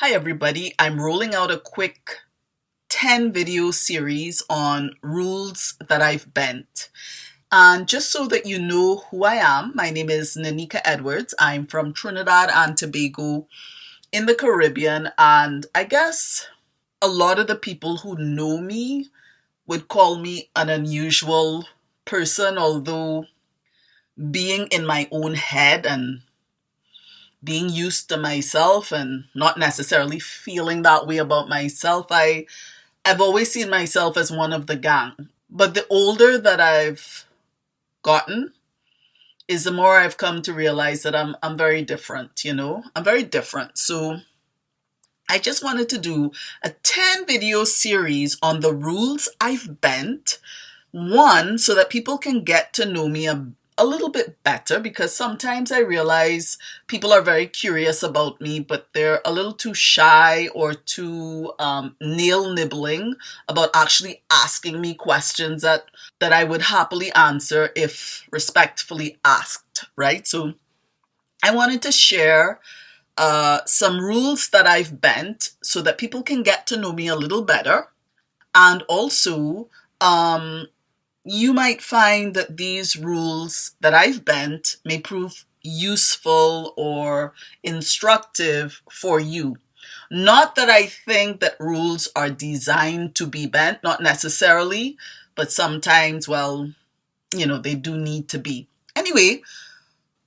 Hi everybody, I'm rolling out a quick 10 video series on rules that I've bent. And just so that you know who I am, my name is Nanika Edwards. I'm from Trinidad and Tobago in the Caribbean, and I guess a lot of the people who know me would call me an unusual person, although being in my own head and being used to myself and not necessarily feeling that way about myself, I've always seen myself as one of the gang. But the older that I've gotten is the more I've come to realize that I'm very different, I'm very different. So I just wanted to do a 10 video series on the rules I've bent. One, so that people can get to know me a little bit better, because sometimes I realize people are very curious about me, but they're a little too shy or too nail nibbling about actually asking me questions that I would happily answer if respectfully asked, right? So I wanted to share some rules that I've bent so that people can get to know me a little better. And also, you might find that these rules that I've bent may prove useful or instructive for you. Not that I think that rules are designed to be bent, not necessarily, but sometimes, well, they do need to be. Anyway,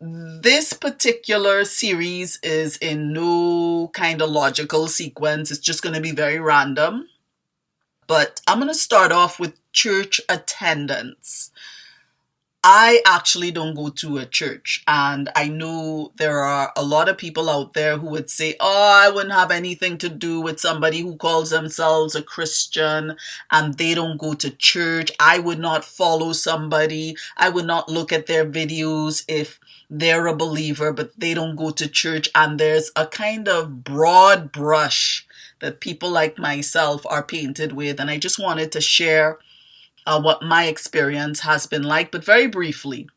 this particular series is in no kind of logical sequence. It's just going to be very random. But I'm going to start off with church attendance. I actually don't go to a church, and I know there are a lot of people out there who would say, oh, I wouldn't have anything to do with somebody who calls themselves a Christian and they don't go to church. I would not follow somebody. I would not look at their videos if they're a believer, but they don't go to church. And there's a kind of broad brush that people like myself are painted with. And I just wanted to share what my experience has been like, but very briefly.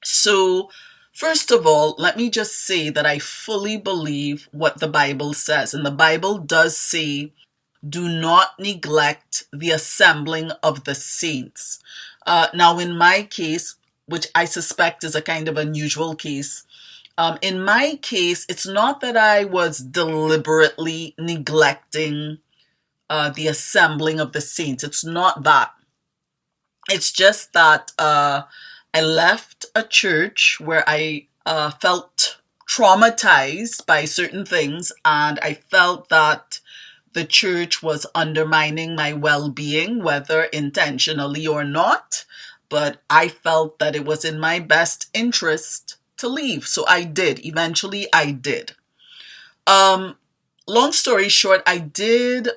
So, first of all, let me just say that I fully believe what the Bible says. And the Bible does say, do not neglect the assembling of the saints. Now, in my case, which I suspect is a kind of unusual case, in my case, it's not that I was deliberately neglecting the assembling of the saints. It's not that. It's just that I left a church where I felt traumatized by certain things, and I felt that the church was undermining my well-being, whether intentionally or not. But I felt that it was in my best interest to leave. So I did. Eventually, I did. Long story short, I did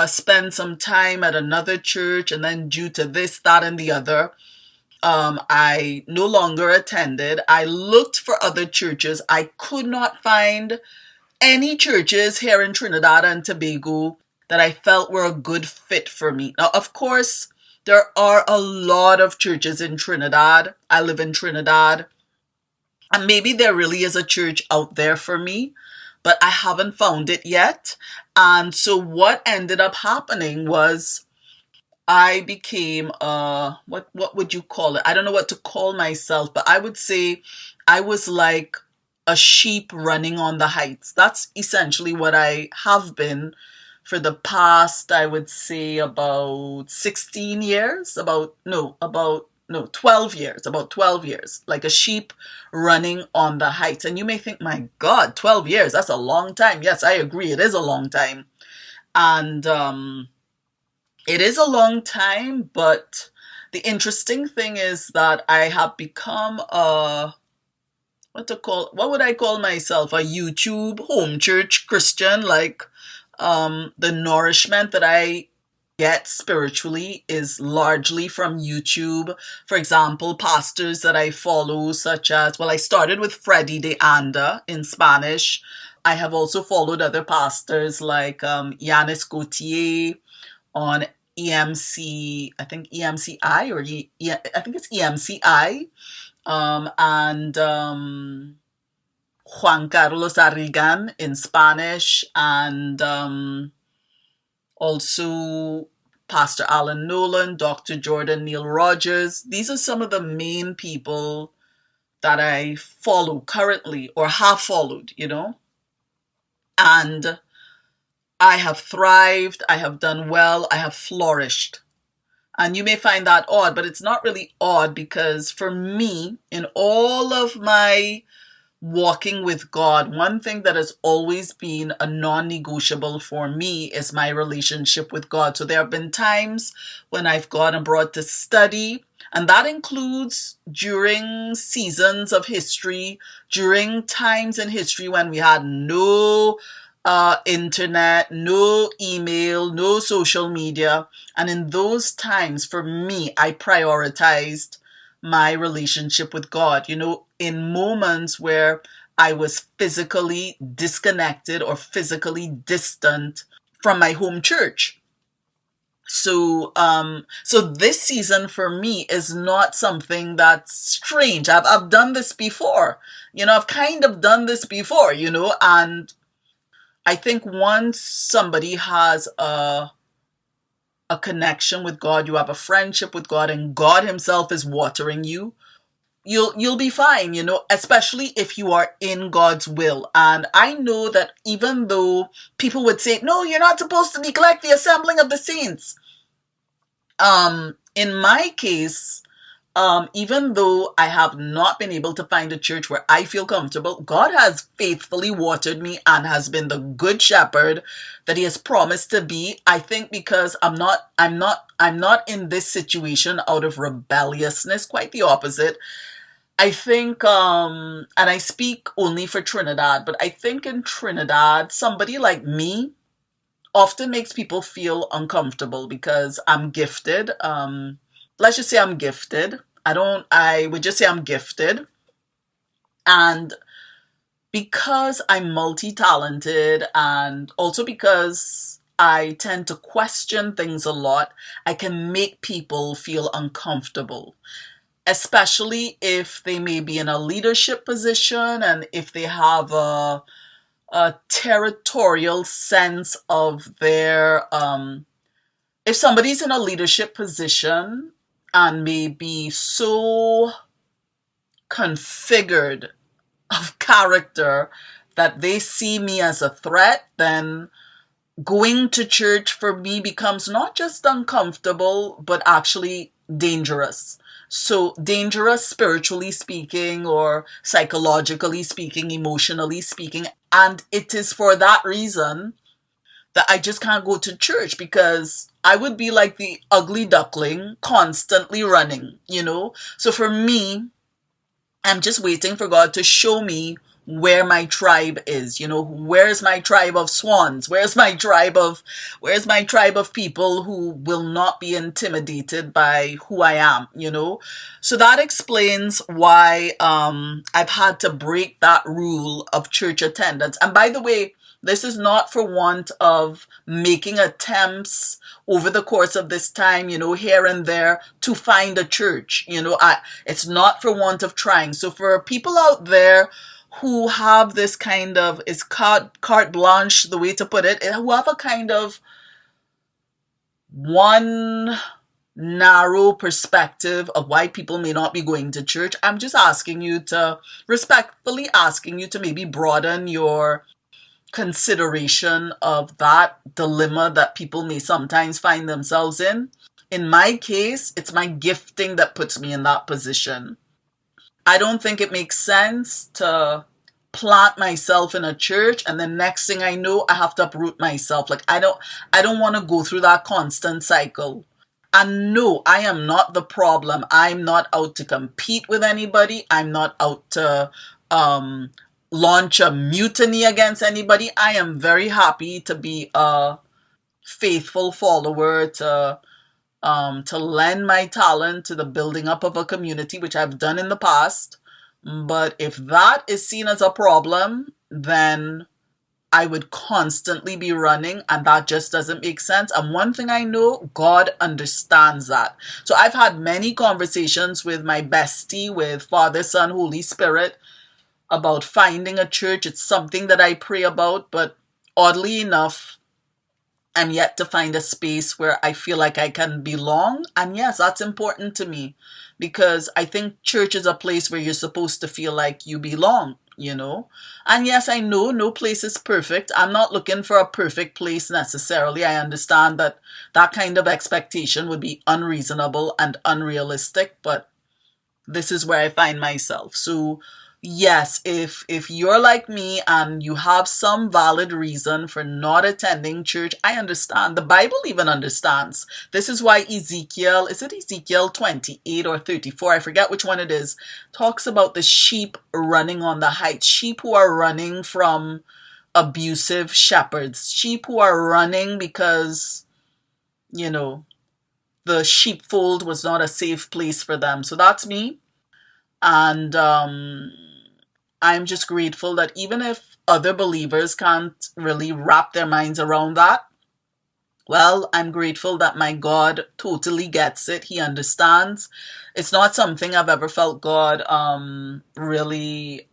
spend some time at another church, and then due to this, that, and the other, I no longer attended. I looked for other churches. I could not find any churches here in Trinidad and Tobago that I felt were a good fit for me. Now, of course, there are a lot of churches in Trinidad. I live in Trinidad, and maybe there really is a church out there for me, but I haven't found it yet. And so what ended up happening was I became what would you call it? I don't know what to call myself, but I would say I was like a sheep running on the heights. That's essentially what I have been for the past, I would say, about 16 years, about 12 years, about 12 years, like a sheep running on the heights. And you may think, my God, 12 years, that's a long time. Yes, I agree, it is a long time. And it is a long time, but the interesting thing is that I have become what would I call myself? A YouTube home church Christian. Like, the nourishment that I get spiritually is largely from YouTube. For example, pastors that I follow, such as, well, I started with Freddy de Anda in Spanish. I have also followed other pastors like Yanis Gautier on EMC, I think EMCI, I think it's EMCI. And Juan Carlos Arrigan in Spanish, and also Pastor Alan Nolan, Dr. Jordan Neil Rogers. These are some of the main people that I follow currently or have followed, and I have thrived, I have done well, I have flourished. And you may find that odd, but it's not really odd, because for me, in all of my walking with God, one thing that has always been a non-negotiable for me is my relationship with God. So there have been times when I've gone abroad to study, and that includes during seasons of history, during times in history when we had no internet, no email, no social media. And in those times, for me, I prioritized my relationship with God. In moments where I was physically disconnected or physically distant from my home church. So this season for me is not something that's strange. I've done this before. I've kind of done this before, and I think once somebody has a connection with God, you have a friendship with God, and God himself is watering you, you'll be fine, especially if you are in God's will. And I know that even though people would say, no, you're not supposed to neglect the assembling of the saints. In my case, even though I have not been able to find a church where I feel comfortable, God has faithfully watered me and has been the good shepherd that he has promised to be. I think because I'm not in this situation out of rebelliousness, quite the opposite. I think, and I speak only for Trinidad, but I think in Trinidad, somebody like me often makes people feel uncomfortable because I'm gifted. Let's just say I'm gifted. I would just say I'm gifted. And because I'm multi-talented, and also because I tend to question things a lot, I can make people feel uncomfortable, especially if they may be in a leadership position and if they have a territorial sense of their, if somebody's in a leadership position and may be so configured of character that they see me as a threat, then going to church for me becomes not just uncomfortable, but actually dangerous. So dangerous spiritually speaking, or psychologically speaking, emotionally speaking. And it is for that reason that I just can't go to church, because I would be like the ugly duckling constantly running, So for me, I'm just waiting for God to show me where my tribe is. Where's my tribe of swans? Where's my tribe of people who will not be intimidated by who I am, So that explains why I've had to break that rule of church attendance. And by the way, this is not for want of making attempts over the course of this time, here and there, to find a church. It's not for want of trying. So for people out there who have this kind of, is carte blanche, the way to put it, who have a kind of one narrow perspective of why people may not be going to church, I'm just respectfully asking you to maybe broaden your consideration of that dilemma that people may sometimes find themselves in. In my case, it's my gifting that puts me in that position. I don't think it makes sense to plant myself in a church and the next thing I know, I have to uproot myself. Like, I don't want to go through that constant cycle. And no, I am not the problem. I'm not out to compete with anybody. I'm not out to launch a mutiny against anybody. I am very happy to be a faithful follower, to lend my talent to the building up of a community, which I've done in the past. But if that is seen as a problem, then I would constantly be running, and that just doesn't make sense. And one thing I know, God understands that. So I've had many conversations with my bestie, with Father, Son, Holy Spirit, about finding a church. It's something that I pray about, but oddly enough, I'm yet to find a space where I feel like I can belong. And yes, that's important to me because I think church is a place where you're supposed to feel like you belong. And yes, I know no place is perfect. I'm not looking for a perfect place necessarily. I understand that that kind of expectation would be unreasonable and unrealistic, but this is where I find myself. So yes, if you're like me and you have some valid reason for not attending church, I understand. The Bible even understands. This is why is it Ezekiel 28 or 34? I forget which one it is. Talks about the sheep running on the heights. Sheep who are running from abusive shepherds. Sheep who are running because, you know, the sheepfold was not a safe place for them. So that's me. And I'm just grateful that even if other believers can't really wrap their minds around that, well, I'm grateful that my God totally gets it. He understands. It's not something I've ever felt God really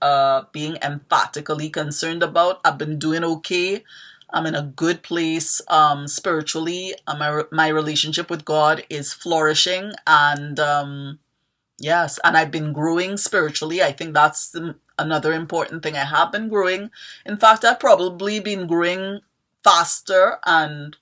being emphatically concerned about. I've been doing okay. I'm in a good place spiritually. My relationship with God is flourishing, and yes, and I've been growing spiritually. I think that's another important thing. I have been growing. In fact, I've probably been growing faster and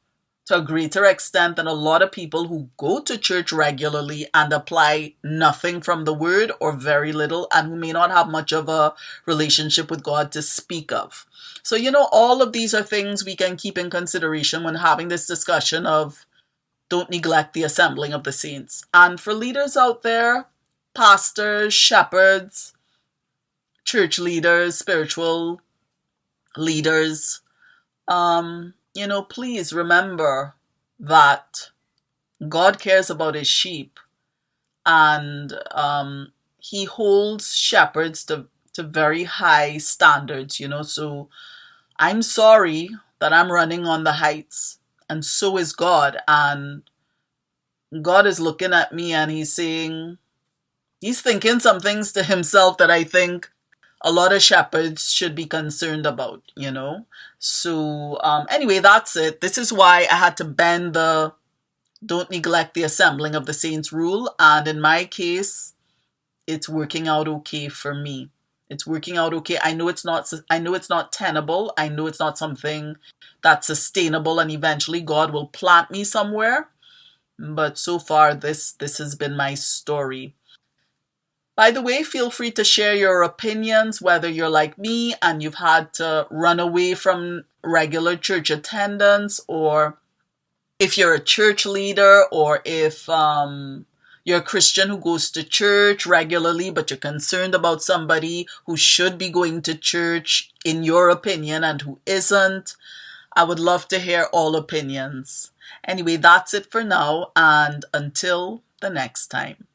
to a greater extent than a lot of people who go to church regularly and apply nothing from the word or very little, and who may not have much of a relationship with God to speak of. So, all of these are things we can keep in consideration when having this discussion of don't neglect the assembling of the saints. And for leaders out there, pastors, shepherds, church leaders, spiritual leaders, please remember that God cares about his sheep, and he holds shepherds to very high standards, so I'm sorry that I'm running on the heights, and so is God. And God is looking at me and he's thinking some things to himself that I think a lot of shepherds should be concerned about. So anyway, that's it. This is why I had to bend the don't neglect the assembling of the saints rule. And in my case, it's working out okay for me. It's working out okay. I know it's not tenable. I know it's not something that's sustainable, and eventually God will plant me somewhere. But so far, this has been my story. By the way, feel free to share your opinions, whether you're like me and you've had to run away from regular church attendance, or if you're a church leader, or if you're a Christian who goes to church regularly, but you're concerned about somebody who should be going to church, in your opinion, and who isn't. I would love to hear all opinions. Anyway, that's it for now, and until the next time.